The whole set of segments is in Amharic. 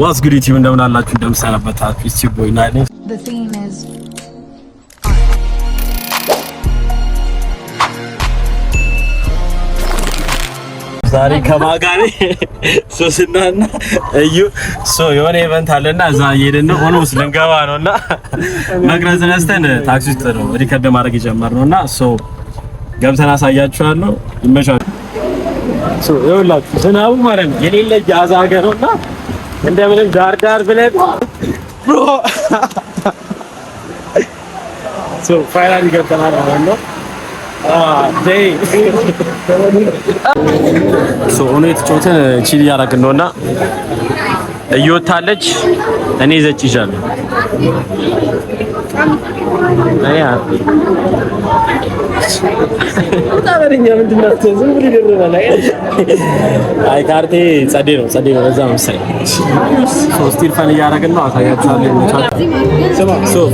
What's good YouTube እንደምን አላችሁ እንደምሰነበታችሁ እቺ ቦይ ናይኔ The theme is ዛሬ ከማጋሪ ሶስናና እዩ የሆነ ኢቨንት አለና እዛ እየሄድን ነው ኦልሞስት ልንገባ ነውና መቅረጽ ነስተን ታክሲ ውስጥ ነው ሪከርድ ማድረግ የጀመርነውና ገብተን አሳያችኋለሁ ይመሻል ይኸውላችሁ ዝናቡ ማለት ነው የሌለ ጃዛገ ነውና እንደምንም ዳር ብለን ብሮ ፋይናሊ ገብተናል ማለት ነው ዴይ ኦኔት ጮተን ቺሊ ያረግን ነውና እየወጣለች እኔ ዘጭ ይዣለሁ ታበረኛ ምንድነው ዝም ብሎ ይደረባል አይ ካርቴ ጸዴ ነው ለዛ መሰለኝ ስቲል ፋን ያረግን ነው አሳያችኋለሁ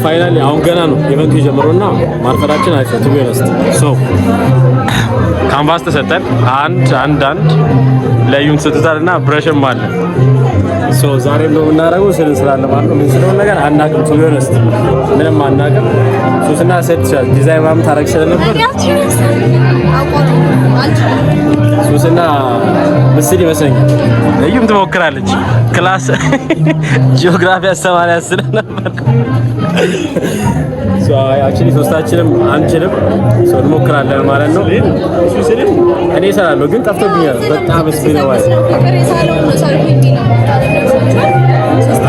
ፋይናሊ አሁን ገና ነው ኢቨንቱ የጀመረውና ማርፈዳችን አይፈቱ ቢሆንስ ካንቫስ ተሰጠን አንድ ለዩን ሰጥታልና ብረሽም አለ ዛሬ ነው የምናደርገው ስላለ ማለት ነው ምን ስለሆነ ነገር አናውቅም ቢሆንስ ምንም አናውቅም ሶስና ሴት ዲዛይን ማም ታረክ ስለነበር ሶስና ምስል ይመስለኛል እዩም ትሞክራለች ክላስ ጂኦግራፊ አስተማሪ ስለነበር actually ሶስታችንም አንችልም እንሞክራለን ማለት ነው እኔ እሰራለሁ ግን ጠፍቶብኛል በጣም ስፒነው አይደል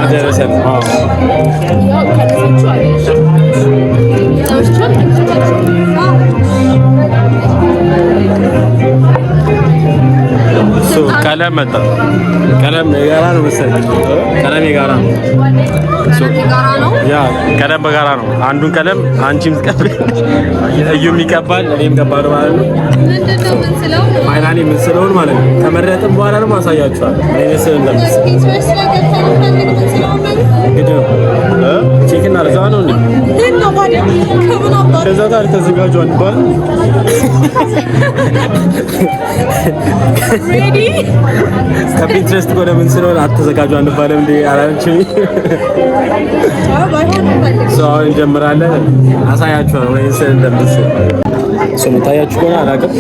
አደረሰን ቀለም መጣ ቀለም የጋራ ነው መሰለኝ ቀለም የጋራ ነው ያ ቀለም በጋራ ነው አንዱን ቀለም አንቺም ትቀበል እዩም ይቀባል እኔም ቀባሉ ማለት ነው ምንድነው ምን ስለው ፋይናሊ ምን ስለው ማለት ነው ከመረጥን በኋላ ነው ማሳያችኋል እኔ መስል እንደምስ ቺክን አርዛ ነው እንዴ ነው ባዲያ ከዛ ጋር ተዘጋጁ አንባል ሬዲ ከፒንትረስት ወደ ምን ስለሆነ አትዘጋጁ አንባልም እንዴ አላንቺ አሁን እንጀምራለን አሳያችኋለሁ ወይስ እንደምትሰሩ ታያችሁ ቆና አላቀም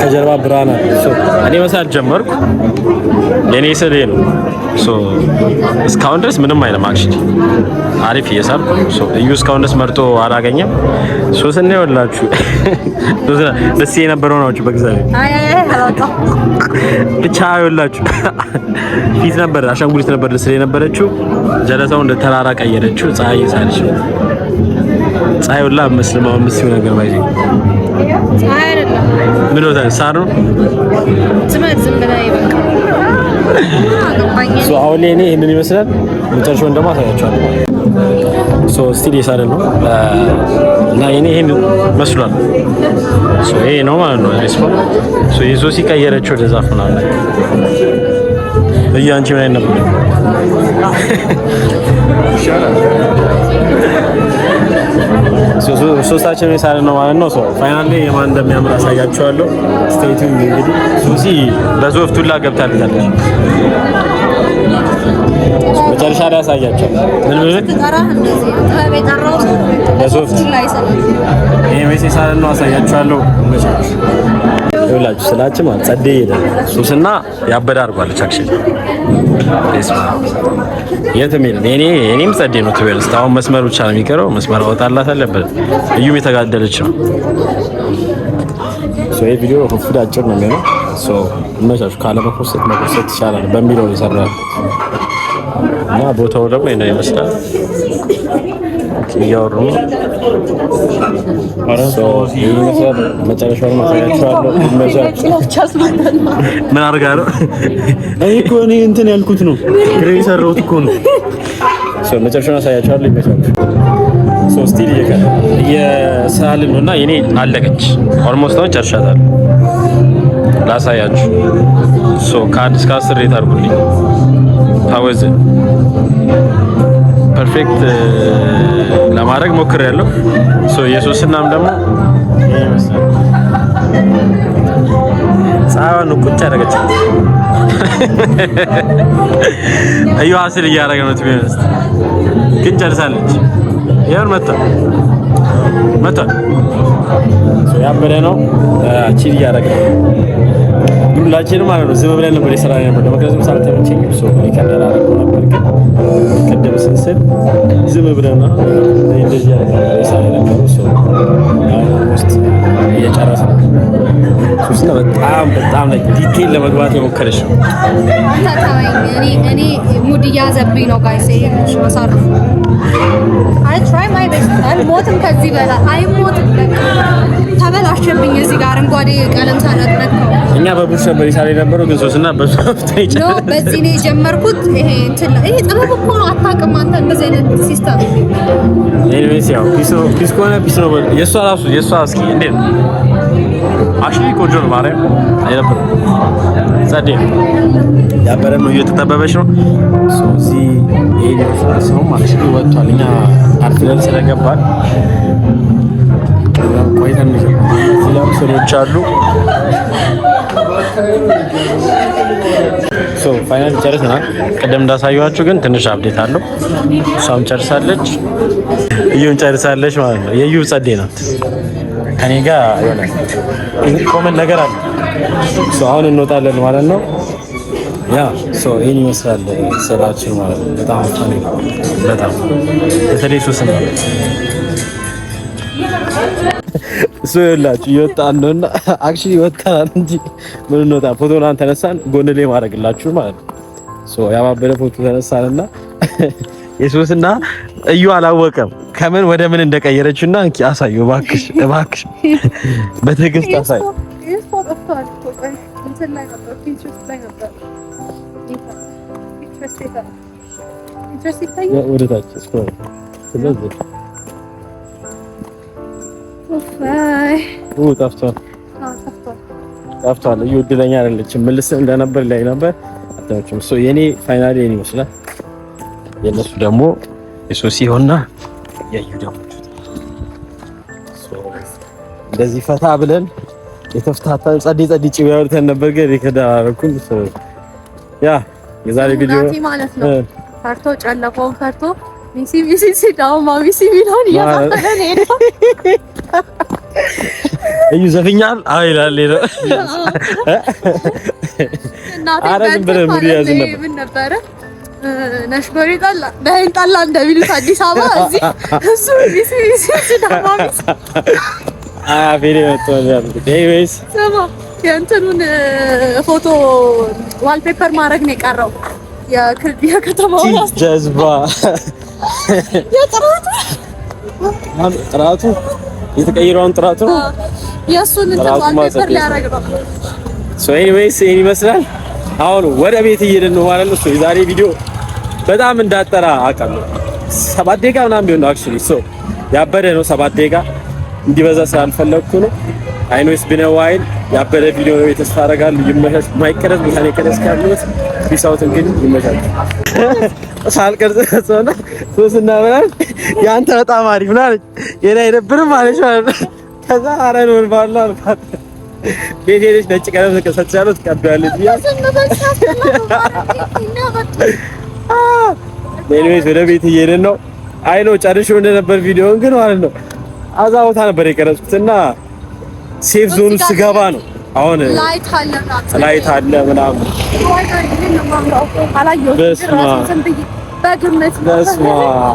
ከጀርባ ብራና እኔ መሳል ጀመርኩ የኔ ስለ ነው እስካሁን ድረስ ምንም አይልም አክቹሊ አሪፍ እየሳልኩ እዩ እስካሁን ድረስ መርጦ አላገኘም ሶስና ይወላችሁ ደስ የነበረው ነው በእግዚአብሔር ብቻ ይወላችሁ ፊት ነበር አሻንጉሊት ነበር ደስ የነበረችው ጀለሳው እንደ ተራራ ቀየረችው ፀሐይ ሳልሽ ፀሐይ ወላ መስለማው መስዩ ነገር ባይዚ ፀሐይ አይደለም ምን ወጣ ሳሩ ዝም በላይ በቃ አሁን እኔ ይሄንን ይመስላል መጨረሻው እንደማ አሳያችኋለሁ ስቲል የሳለ ነው እና ይሄን መስሏል ይሄ ነው ማለት ነው የሶሲ ቀየረችው ለዛፍና እያንቺ ምን ነበር ይሻላል ሶስታችን የሳለ ነው ማለት ነው ፋይናሊ የማን እንደሚያምር አሳያችኋለሁ ስቴይ ቲዩን እንግዲህ ሶሲ በሶፍቱላ ገብታለች መጨረሻ ላይ አሳያችሁ ምን ተቀራ እንደዚህ በጠራው በሶፍት ላይ ሰላም ይሄ ሜሴጅ ሳለ ነው አሳያችኋለሁ ይኸውላችሁ ስላችሁ ማለት ጸዴ ይሄዳል ሱስና ያበዳ አርጓለች አክሽን የትም ይሄን እኔም ጸዴ ነው ትበልስ ታው መስመር ብቻ ነው የሚቀረው መስመር አወጣላት አለበት እዩም የተጋደለች ነው ይሄ ቪዲዮ ሆፍዳ አጭር ነው የሚሆነው እነሻችሁ ካለመኮሰት ይሻላል በሚለው ይሰራል እና ቦታው ደግሞ ይሄን ይመስላል ያወሩ መጨረሻው ማሳያችኋለሁ ምን አርጋ ነው እኮ እኔ እንትን ያልኩት ነው ግሬ ሰራውት እኮ ነው መጨረሻው ማሳያችኋለሁ ይመጣል ስቲል የሳልን ነውና የኔ አለቀች ኦልሞስት ነው ጨርሻታል ላሳያችሁ ከአንድ እስከ 10 ሬት አድርጉልኝ ታወዘ ፐርፌክት ለማድረግ ሞክሬያለሁ የሶስናም ደግሞ ፀሐይዋን ቁጭ አደረገች። እዩ ሀስል እያደረገ ነው ትቢያንስ ግን ጨርሳለች። ይሄን መጣ ያበደ ነው ቺል እያደረገ ሁላችንም ማለት ነው። ዝም ብለን ነበር የሰራን ነበር ለመክረዝም ሳልተመቸኝ ሶ ይከደራ ነበር ግን ቀደም ስንስል ዝም ብለና እንደዚህ ያደረገ የሰራን ነበር ሶ ውስጥ እየጨረሰ ሶስና በጣም ላይ ዲቴል ለመግባት የሞከረች ነው። እኔ ሙድ እያዘብኝ ነው ጋይስ። ይሄ ማሳረፍ አይ ትራይ ማይ ቤስት አልሞትም ከዚህ በላይ አይሞትም። ተበላሸብኝ እዚህ ጋር አረንጓዴ ቀለም ሳላጥነት እኛ በቡሽ ነበር ይሳለ ነበረው ግን ሶስና በሶፍት ነው በዚህ ነው የጀመርኩት። ይሄ ጥበብ እኮ ነው። አታውቅም አንተ እንደዚህ አይነት ሲስተም ኤኒዌይስ ያው ፒስ ኮነ ፒስ ነው የሷ እስኪ እንዴት አሽሊ ቆንጆ ነው ማርያም አይደለም ጸዴ ያበረ ነው እየተጠበበች ነው ሶዚ ይሄ ሰው ማለት ነው ወጥቷል። እኛ አርፍለን ስለገባን ቆይተን ነው እዚያም ሰዎች አሉ ሶ ፋይናል ጨርሰናል። ቀደም እንዳሳየኋችሁ ግን ትንሽ አፕዴት አለው። እሷም ጨርሳለች እዩም ጨርሳለች ማለት ነው። የዩ ጸዴ ናት ከኔ ጋር የሆነ ኮመን ነገር አለ። ሶ አሁን እንወጣለን ማለት ነው። ያ ሶ ይሄን ይመስላል ስራችን ማለት ነው። በጣም ፈኒ ነው። በጣም በተለይ ሱስና ሶ ይላችሁ ይወጣን ነውና አክቹሊ ይወጣን እንጂ ምን እንወጣ ፎቶን ተነሳን ጎን ላይ ማድረግላችሁ ማለት ነው። ሶ ያባበለ ፎቶ ተነሳንና የሱስና እዩ አላወቀም ከምን ወደ ምን እንደቀየረችና እንኪ አሳየው እባክሽ በትዕግስት አሳይ። ጠፍቷል። እዩ እድለኛ አይደለችም። ምልስ እንደነበር ላይ ነበር አታውጭም። ሶ የኔ ፋይናሊ የኔ ይመስላል። የነሱ ደግሞ የሶሲ ሆና የዩ ደግሞ እንደዚህ ፈታ ብለን የተፍታታን ጸዲ ጭው ያወርተን ነበር ግን ይከዳራኩም። ያ የዛሬ ቪዲዮ ማለት ነው ፈርቶ ጨለፈውን ፈርቶ ሚሲ ዳው ማሚሲ ቢሆን ያፈቀደን ሄዶ እዩ ዘፍኛል አይላል ሌላ አረን ብረ ሙዲ ያዝን ነበር ምን ነበር ነሽበሪ ጣላ በእን ጣላ እንደሚሉት አዲስ አበባ እዚህ እሱ ሚሲ ዳው ማሚሲ ቪዲዮ ተወያል ዴቪስ ሰማ የእንትኑን ፎቶ ዋልፔፐር ማድረግ ነው የቀረው። የከተማው ራስ ጀዝባ ጥራቱ የተቀየረውን ጥራቱ የሱን ዋልፔፐር ሊያረግ ነው። ሶ ኤኒዌይስ ይሄን ይመስላል። አሁን ወደ ቤት እየሄድን ነው ማለት ነው። ሶ የዛሬ ቪዲዮ በጣም እንዳጠራ አውቃለሁ። 7 ደቂቃ ምናምን ቢሆን አክቹሊ ሶ ያበደ ነው 7 ደቂቃ እንዲበዛ ስላልፈለኩ ነው። አይኖስ ቢነዋይል ያበደ ቪዲዮ ነው የተስፋ አደርጋለሁ። ይመሻሽ ማይቀረጽ ቢታኔ ቀረጽ ካሉት ፒሳውት እንግዲህ ይመሻሽ ሳልቀርጽ ተሰና ሶስና ብላል ያንተ በጣም አሪፍ ነው አለች። የኔ አይደብርም አለች ማለት ነው። ከዛ አረን ወልባላ አልኳት ቤት ሄደች ነጭ ቀለም ተቀሰች ያሉት ቀባለች ቢያ ኤኒዌይስ ወደ ቤት እየሄድን ነው። አይኖ ጨርሼው እንደነበር ቪዲዮውን ግን ማለት ነው አዛውታ ነበር የቀረጽኩትና ሴፍ ዞን ውስጥ ገባ ነው። አሁን ላይት አለ ምናምን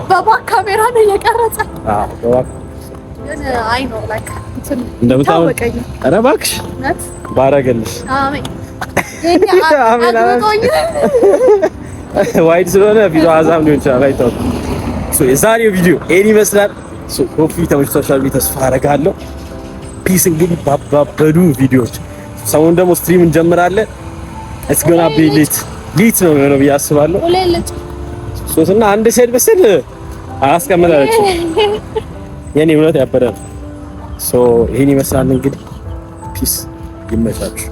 በባክ ካሜራ ነው የቀረጸ። ግን አይ ነው ላይክ እንደምታውቀኝ ኧረ እባክሽ ባረገልሽ አሜን ዋይድ ስለሆነ ቪዲዮ አዛም ሊሆን ይችላል አይተው። ሶ የዛሬው ቪዲዮ ይሄን ይመስላል። ሶ ሆፕሊ ተመችቷችኋል ብዬ ተስፋ አደርጋለሁ። ፒስ እንግዲህ ባባበዱ ቪዲዮዎች ሰሞኑን ደግሞ ስትሪም እንጀምራለን። it's gonna be ሊት ነው የሚሆነው ብዬ አስባለሁ። ሶስና አንድ ሴት በስል አስቀምጣለች የኔ እውነት ያበደ ሶ ይሄን ይመስላል እንግዲህ ፒስ ይመቻችሁ።